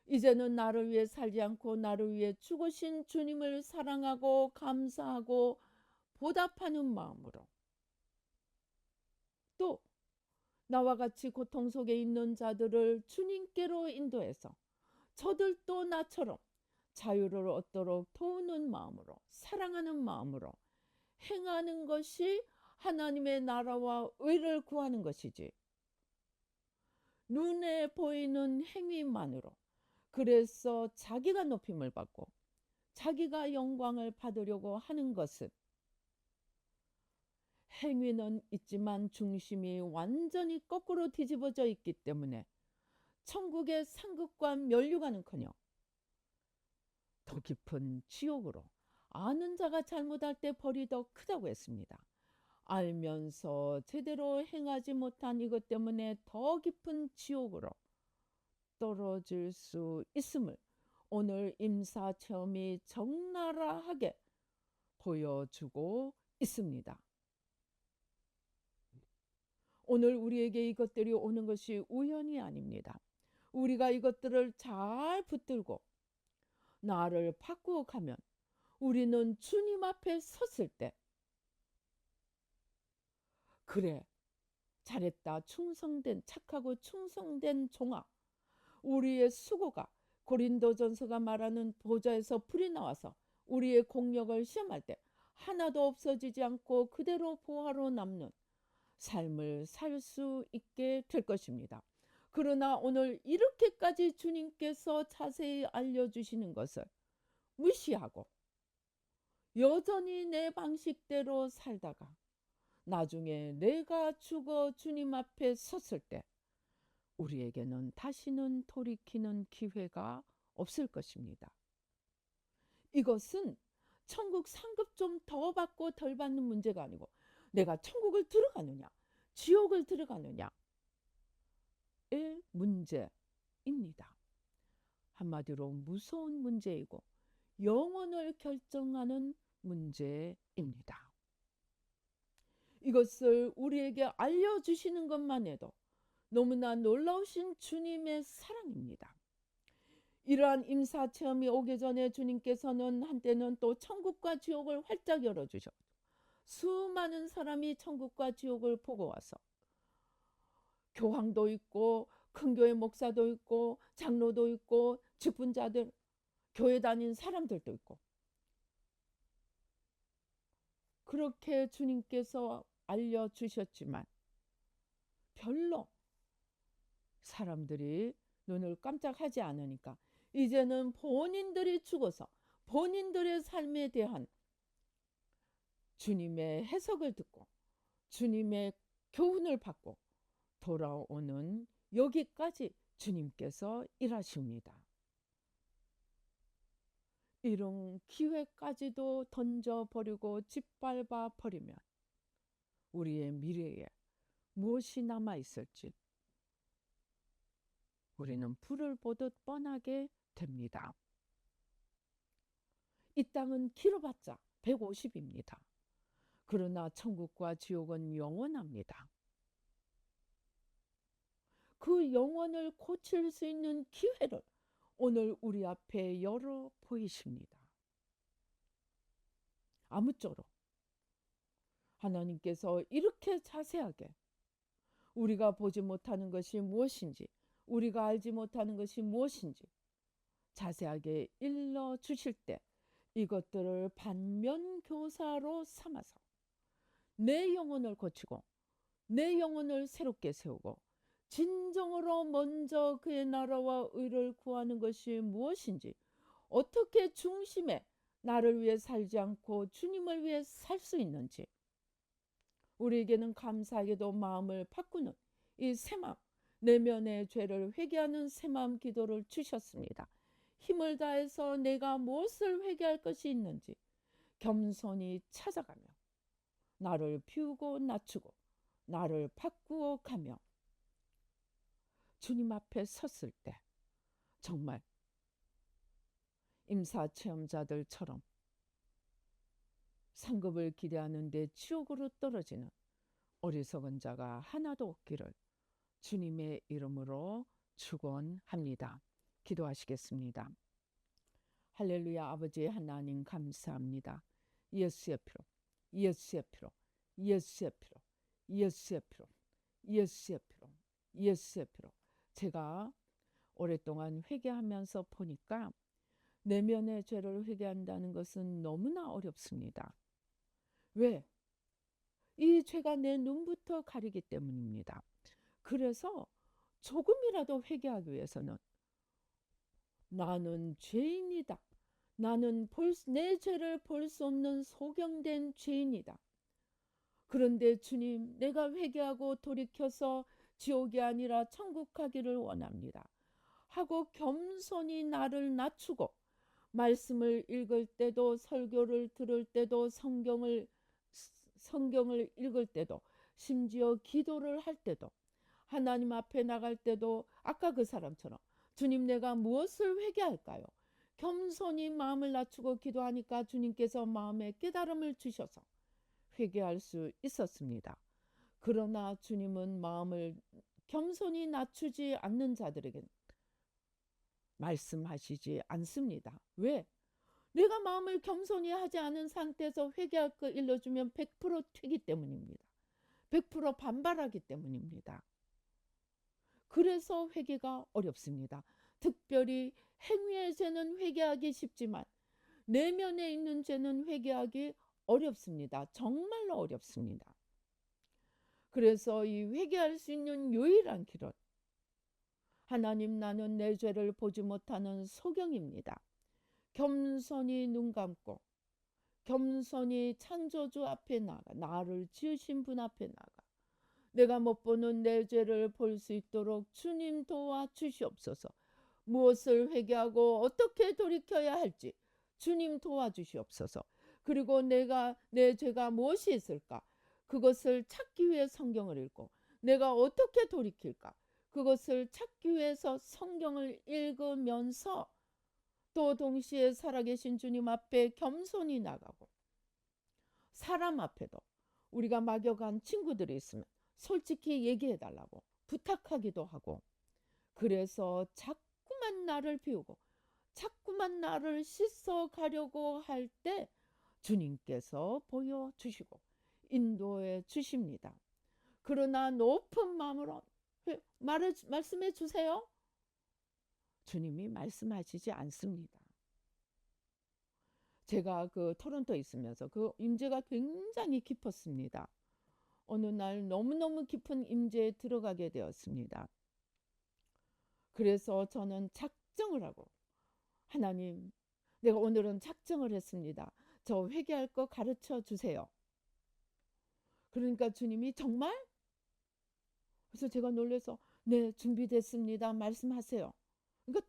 이제는 나를 위해 살지 않고 나를 위해 죽으신 주님을 사랑하고 감사하고 보답하는 마음으로 또 나와 같이 고통 속에 있는 자들을 주님께로 인도해서 저들도 나처럼 자유를 얻도록 도우는 마음으로 사랑하는 마음으로 행하는 것이 하나님의 나라와 의를 구하는 것이지 눈에 보이는 행위만으로 그래서 자기가 높임을 받고 자기가 영광을 받으려고 하는 것은 행위는 있지만 중심이 완전히 거꾸로 뒤집어져 있기 때문에 천국의 상급과 면류관은커녕 더 깊은 지옥으로 아는 자가 잘못할 때 벌이 더 크다고 했습니다. 알면서 제대로 행하지 못한 이것 때문에 더 깊은 지옥으로 떨어질 수 있음을 오늘 임사체험이 적나라하게 보여주고 있습니다. 오늘 우리에게 이것들이 오는 것이 우연이 아닙니다. 우리가 이것들을 잘 붙들고 나를 바꾸어 가면 우리는 주님 앞에 섰을 때, 그래, 잘했다, 충성된, 착하고 충성된 종아, 우리의 수고가 고린도전서가 말하는 보좌에서 불이 나와서 우리의 공력을 시험할 때 하나도 없어지지 않고 그대로 보화로 남는 삶을 살 수 있게 될 것입니다. 그러나 오늘 이렇게까지 주님께서 자세히 알려주시는 것을 무시하고 여전히 내 방식대로 살다가 나중에 내가 죽어 주님 앞에 섰을 때 우리에게는 다시는 돌이키는 기회가 없을 것입니다. 이것은 천국 상급 좀 더 받고 덜 받는 문제가 아니고 내가 천국을 들어가느냐 지옥을 들어가느냐의 문제입니다. 한마디로 무서운 문제이고 영혼을 결정하는 문제입니다. 이것을 우리에게 알려주시는 것만 해도 너무나 놀라우신 주님의 사랑입니다. 이러한 임사체험이 오기 전에 주님께서는 한때는 또 천국과 지옥을 활짝 열어주셨고 수많은 사람이 천국과 지옥을 보고 와서 교황도 있고 큰 교회 목사도 있고 장로도 있고 직분자들, 교회 다닌 사람들도 있고 그렇게 주님께서 알려주셨지만 별로 사람들이 눈을 깜짝하지 않으니까 이제는 본인들이 죽어서 본인들의 삶에 대한 주님의 해석을 듣고 주님의 교훈을 받고 돌아오는 여기까지 주님께서 일하십니다. 이런 기회까지도 던져버리고 짓밟아 버리면 우리의 미래에 무엇이 남아있을지 우리는 불을 보듯 뻔하게 됩니다. 이 땅은 길어봤자 150입니다. 그러나 천국과 지옥은 영원합니다. 그 영혼을 고칠 수 있는 기회를 오늘 우리 앞에 열어 보이십니다. 아무쪼록 하나님께서 이렇게 자세하게 우리가 보지 못하는 것이 무엇인지 우리가 알지 못하는 것이 무엇인지 자세하게 일러주실 때 이것들을 반면교사로 삼아서 내 영혼을 고치고 내 영혼을 새롭게 세우고 진정으로 먼저 그의 나라와 의를 구하는 것이 무엇인지 어떻게 중심에 나를 위해 살지 않고 주님을 위해 살 수 있는지 우리에게는 감사하게도 마음을 바꾸는 이 새마음 내면의 죄를 회개하는 새마음 기도를 주셨습니다. 힘을 다해서 내가 무엇을 회개할 것이 있는지 겸손히 찾아가며 나를 비우고 낮추고 나를 바꾸어 가며 주님 앞에 섰을 때 정말 임사체험자들처럼 상급을 기대하는데 지옥으로 떨어지는 어리석은 자가 하나도 없기를 주님의 이름으로 축원합니다. 기도하시겠습니다. 할렐루야. 아버지 하나님 감사합니다. 예수의 피로, 예수의 피로, 예수의 피로, 예수의 피로, 예수의 피로, 예수의 피로. 제가 오랫동안 회개하면서 보니까 내면의 죄를 회개한다는 것은 너무나 어렵습니다. 왜? 이 죄가 내 눈부터 가리기 때문입니다. 그래서 조금이라도 회개하기 위해서는 나는 죄인이다. 나는 내 죄를 볼 수 없는 소경된 죄인이다. 그런데 주님, 내가 회개하고 돌이켜서 지옥이 아니라 천국 가기를 원합니다. 하고 겸손히 나를 낮추고 말씀을 읽을 때도 설교를 들을 때도 성경을 읽을 때도 심지어 기도를 할 때도 하나님 앞에 나갈 때도 아까 그 사람처럼 주님 내가 무엇을 회개할까요? 겸손히 마음을 낮추고 기도하니까 주님께서 마음에 깨달음을 주셔서 회개할 수 있었습니다. 그러나 주님은 마음을 겸손히 낮추지 않는 자들에겐 말씀하시지 않습니다. 왜? 내가 마음을 겸손히 하지 않은 상태에서 회개할 거 일러주면 100% 튀기 때문입니다. 100% 반발하기 때문입니다. 그래서 회개가 어렵습니다. 특별히 행위의 죄는 회개하기 쉽지만 내면에 있는 죄는 회개하기 어렵습니다. 정말로 어렵습니다. 그래서 이 회개할 수 있는 유일한 길은 하나님 나는 내 죄를 보지 못하는 소경입니다. 겸손히 눈 감고 겸손히 창조주 앞에 나가 나를 지으신 분 앞에 나가 내가 못 보는 내 죄를 볼 수 있도록 주님 도와주시옵소서. 무엇을 회개하고 어떻게 돌이켜야 할지 주님 도와주시옵소서. 그리고 내 죄가 무엇이 있을까? 그것을 찾기 위해 성경을 읽고 내가 어떻게 돌이킬까? 그것을 찾기 위해서 성경을 읽으면서 또 동시에 살아계신 주님 앞에 겸손히 나가고 사람 앞에도 우리가 막역한 친구들이 있으면 솔직히 얘기해달라고 부탁하기도 하고 그래서 자꾸만 나를 비우고 자꾸만 나를 씻어가려고 할 때 주님께서 보여주시고 인도해 주십니다. 그러나 높은 마음으로 말씀해 주세요. 주님이 말씀하시지 않습니다. 제가 그 토론토에 있으면서 그 임재가 굉장히 깊었습니다. 어느 날 너무너무 깊은 임재에 들어가게 되었습니다. 그래서 저는 작정을 하고 하나님, 내가 오늘은 작정을 했습니다. 저 회개할 거 가르쳐 주세요. 그러니까 주님이 정말? 그래서 제가 놀라서 네, 준비됐습니다. 말씀하세요. 그러니까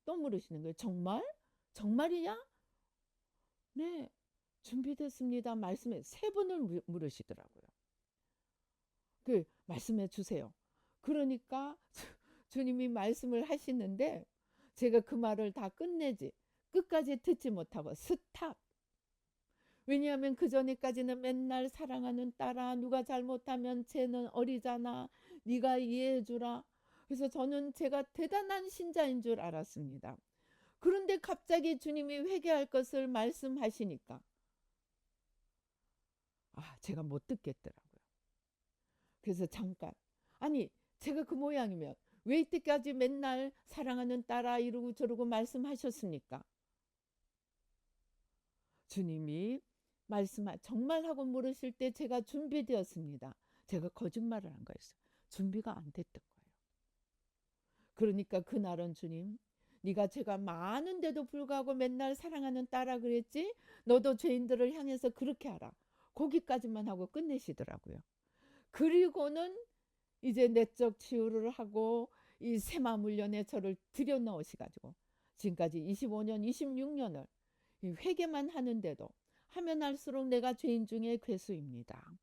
또 물으시는 거예요. 정말? 정말이냐? 네, 준비됐습니다. 말씀해. 3번을 물으시더라고요. 말씀해 주세요. 그러니까 주님이 말씀을 하시는데 제가 그 말을 다 끝까지 듣지 못하고 스탑. 왜냐하면 그 전에까지는 맨날 사랑하는 딸아 누가 잘못하면 쟤는 어리잖아. 네가 이해해 주라. 그래서 저는 제가 대단한 신자인 줄 알았습니다. 그런데 갑자기 주님이 회개할 것을 말씀하시니까 제가 못 듣겠더라고요. 그래서 잠깐 아니 제가 그 모양이면 왜 이때까지 맨날 사랑하는 딸아 이러고 저러고 말씀하셨습니까? 주님이 정말 하고 물으실 때 제가 준비되었습니다. 제가 거짓말을 한 거였어요. 준비가 안 됐던 거예요. 그러니까 그날은 주님 네가 죄가 많은데도 불구하고 맨날 사랑하는 딸아 그랬지? 너도 죄인들을 향해서 그렇게 하라. 거기까지만 하고 끝내시더라고요. 그리고는 이제 내적 치유를 하고 이 세마음 훈련에 저를 들여넣으시가지고 지금까지 25년, 26년을 회개만 하는데도 하면 할수록 내가 죄인 중에 괴수입니다.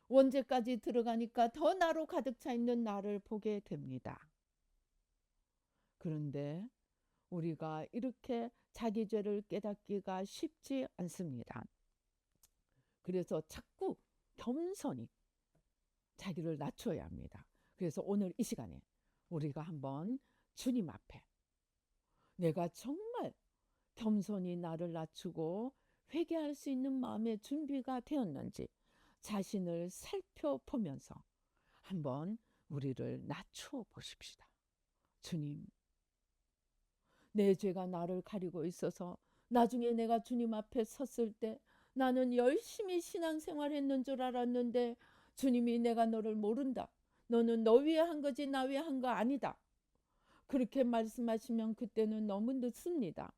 원죄까지 들어가니까 더 나로 가득 차 있는 나를 보게 됩니다. 그런데 우리가 이렇게 자기 죄를 깨닫기가 쉽지 않습니다. 그래서 자꾸 겸손히 자기를 낮춰야 합니다. 그래서 오늘 이 시간에 우리가 한번 주님 앞에 내가 정말 겸손히 나를 낮추고 회개할 수 있는 마음의 준비가 되었는지 자신을 살펴보면서 한번 우리를 낮추어 보십시다. 주님, 내 죄가 나를 가리고 있어서 나중에 내가 주님 앞에 섰을 때 나는 열심히 신앙생활 했는 줄 알았는데 주님이 내가 너를 모른다. 너는 너 위에 한 거지 나 위에 한 거 아니다. 그렇게 말씀하시면 그때는 너무 늦습니다.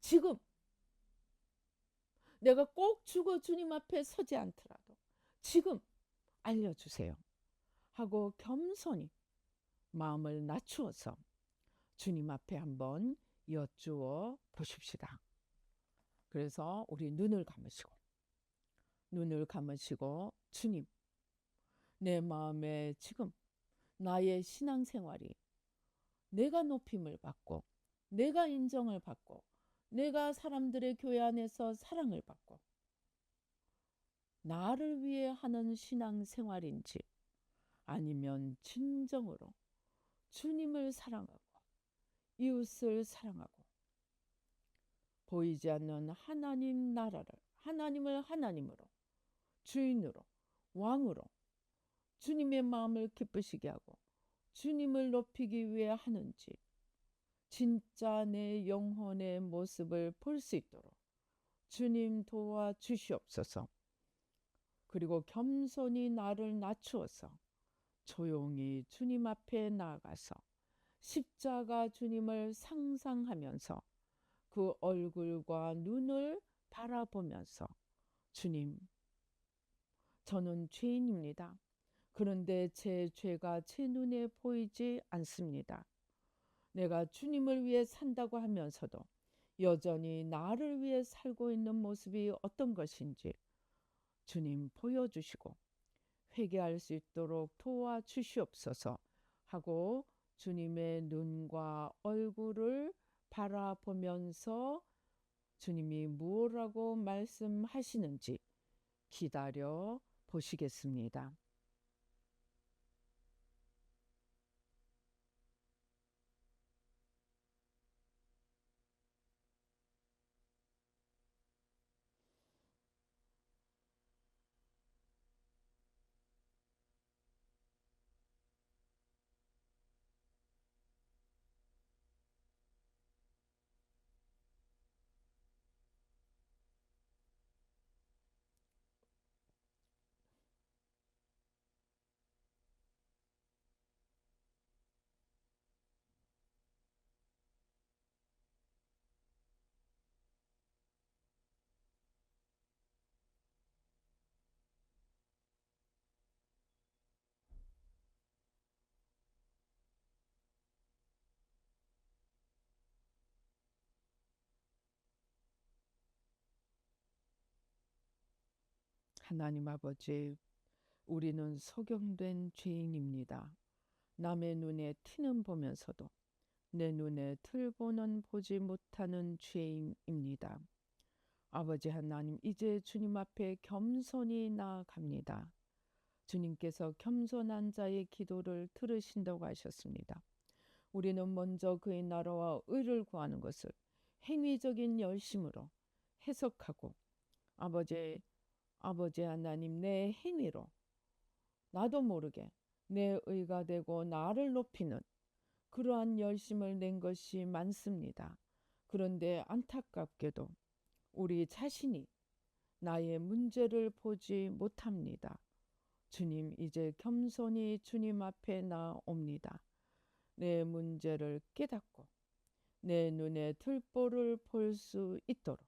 지금 내가 꼭 죽어 주님 앞에 서지 않더라도 지금 알려주세요 하고 겸손히 마음을 낮추어서 주님 앞에 한번 여쭈어 보십시다. 그래서 우리 눈을 감으시고 주님, 내 마음에 지금 나의 신앙생활이 내가 높임을 받고 내가 인정을 받고 내가 사람들의 교회 안에서 사랑을 받고 나를 위해 하는 신앙생활인지 아니면 진정으로 주님을 사랑하고 이웃을 사랑하고 보이지 않는 하나님 나라를, 하나님을 하나님으로, 주인으로, 왕으로 주님의 마음을 기쁘시게 하고 주님을 높이기 위해 하는지 진짜 내 영혼의 모습을 볼 수 있도록 주님 도와주시옵소서. 그리고 겸손히 나를 낮추어서 조용히 주님 앞에 나아가서 십자가 주님을 상상하면서 그 얼굴과 눈을 바라보면서 주님, 저는 죄인입니다. 그런데 제 죄가 제 눈에 보이지 않습니다. 내가 주님을 위해 산다고 하면서도 여전히 나를 위해 살고 있는 모습이 어떤 것인지 주님 보여주시고 회개할 수 있도록 도와주시옵소서 하고 주님의 눈과 얼굴을 바라보면서 주님이 무엇라고 말씀하시는지 기다려 보시겠습니다. 하나님 아버지, 우리는 소경된 죄인입니다. 남의 눈에 티는 보면서도 내 눈에 틀보는 보지 못하는 죄인입니다. 아버지 하나님, 이제 주님 앞에 겸손히 나아갑니다. 주님께서 겸손한 자의 기도를 들으신다고 하셨습니다. 우리는 먼저 그의 나라와 의를 구하는 것을 행위적인 열심으로 해석하고 아버지 하나님, 내 행위로 나도 모르게 내 의가 되고 나를 높이는 그러한 열심을 낸 것이 많습니다. 그런데 안타깝게도 우리 자신이 나의 문제를 보지 못합니다. 주님, 이제 겸손히 주님 앞에 나옵니다. 내 문제를 깨닫고 내 눈에 들보를 볼 수 있도록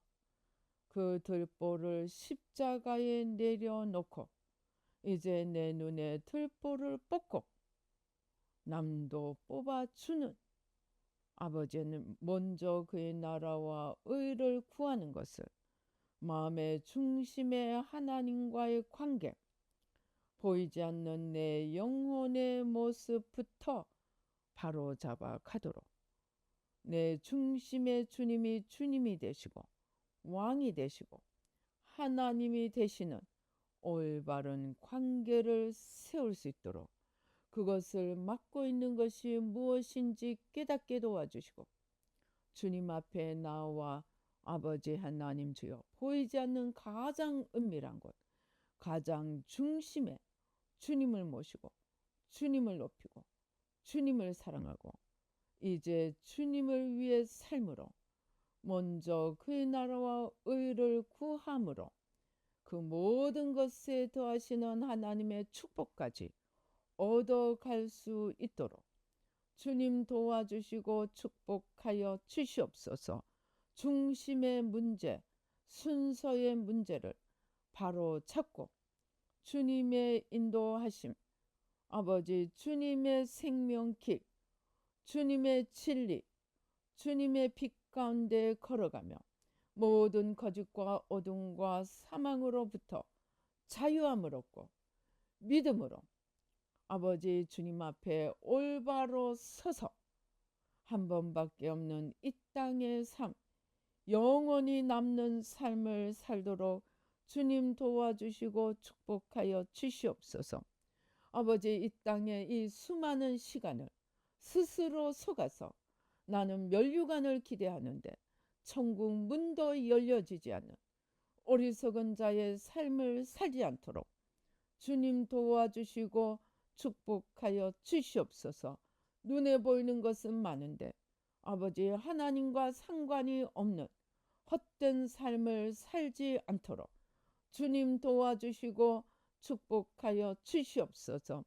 그 들보를 십자가에 내려놓고 이제 내 눈에 들보를 뽑고 남도 뽑아주는 아버지는 먼저 그의 나라와 의를 구하는 것을 마음의 중심에 하나님과의 관계, 보이지 않는 내 영혼의 모습부터 바로잡아 가도록 내 중심의 주님이 되시고 왕이 되시고 하나님이 되시는 올바른 관계를 세울 수 있도록 그것을 맡고 있는 것이 무엇인지 깨닫게 도와주시고 주님 앞에 나와 아버지 하나님 주여, 보이지 않는 가장 은밀한 곳, 가장 중심에 주님을 모시고 주님을 높이고 주님을 사랑하고 이제 주님을 위해 삶으로 먼저 그의 나라와 의를 구함으로 그 모든 것에 더하시는 하나님의 축복까지 얻어갈 수 있도록 주님 도와주시고 축복하여 주시옵소서. 중심의 문제, 순서의 문제를 바로 찾고 주님의 인도하심, 아버지 주님의 생명길, 주님의 진리, 주님의 빛 가운데 걸어가며 모든 거짓과 어둠과 사망으로부터 자유함을 얻고 믿음으로 아버지 주님 앞에 올바로 서서 한 번밖에 없는 이 땅의 삶, 영원히 남는 삶을 살도록 주님 도와주시고 축복하여 주시옵소서. 아버지, 이 땅의 이 수많은 시간을 스스로 속아서 나는 면류관을 기대하는데 천국 문도 열려지지 않는 어리석은 자의 삶을 살지 않도록 주님 도와주시고 축복하여 주시옵소서. 눈에 보이는 것은 많은데 아버지 하나님과 상관이 없는 헛된 삶을 살지 않도록 주님 도와주시고 축복하여 주시옵소서.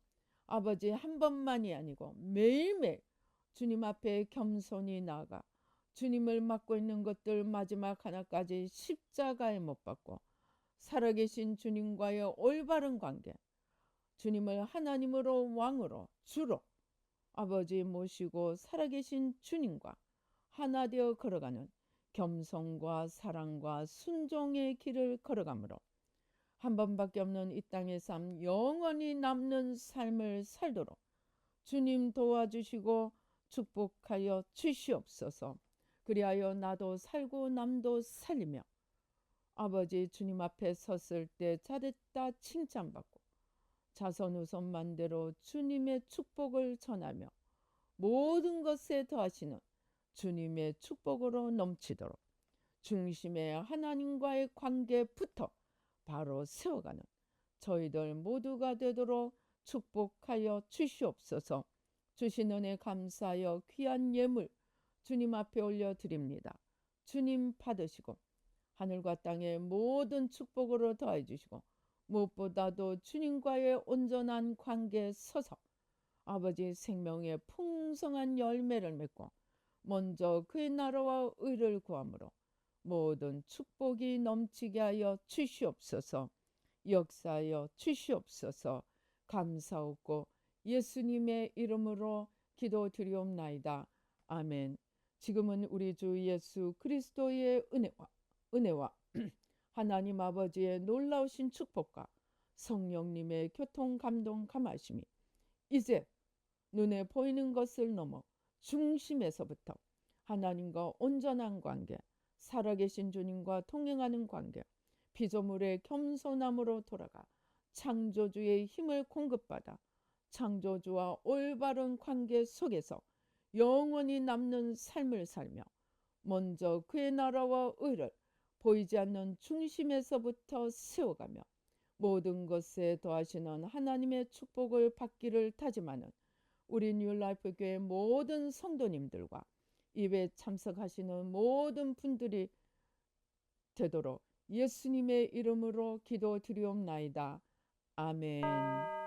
아버지 한 번만이 아니고 매일매일 주님 앞에 겸손히 나아가 주님을 맡고 있는 것들 마지막 하나까지 십자가에 못 박고 살아계신 주님과의 올바른 관계, 주님을 하나님으로 왕으로 주로 아버지 모시고 살아계신 주님과 하나 되어 걸어가는 겸손과 사랑과 순종의 길을 걸어가므로 한 번밖에 없는 이 땅의 삶, 영원히 남는 삶을 살도록 주님 도와주시고 축복하여 주시옵소서. 그리하여 나도 살고 남도 살리며 아버지 주님 앞에 섰을 때 잘했다 칭찬받고 자선우선만대로 주님의 축복을 전하며 모든 것에 더하시는 주님의 축복으로 넘치도록 중심의 하나님과의 관계부터 바로 세워가는 저희들 모두가 되도록 축복하여 주시옵소서. 주신 은혜 감사하여 귀한 예물 주님 앞에 올려드립니다. 주님 받으시고 하늘과 땅의 모든 축복으로 더해 주시고 무엇보다도 주님과의 온전한 관계에 서서 아버지 생명의 풍성한 열매를 맺고 먼저 그의 나라와 의를 구함으로 모든 축복이 넘치게 하여 주시옵소서. 역사하여 주시옵소서. 감사하고 예수님의 이름으로 기도드리옵나이다. 아멘. 지금은 우리 주 예수 그리스도의 은혜와 하나님 아버지의 놀라우신 축복과 성령님의 교통 감동 감하심이 이제 눈에 보이는 것을 넘어 중심에서부터 하나님과 온전한 관계, 살아계신 주님과 동행하는 관계, 피조물의 겸손함으로 돌아가 창조주의 힘을 공급받아 창조주와 올바른 관계 속에서 영원히 남는 삶을 살며 먼저 그의 나라와 의를 보이지 않는 중심에서부터 세워가며 모든 것에 더하시는 하나님의 축복을 받기를 다짐하는 우리 뉴라이프 교회 모든 성도님들과 입에 참석하시는 모든 분들이 되도록 예수님의 이름으로 기도드리옵나이다. 아멘.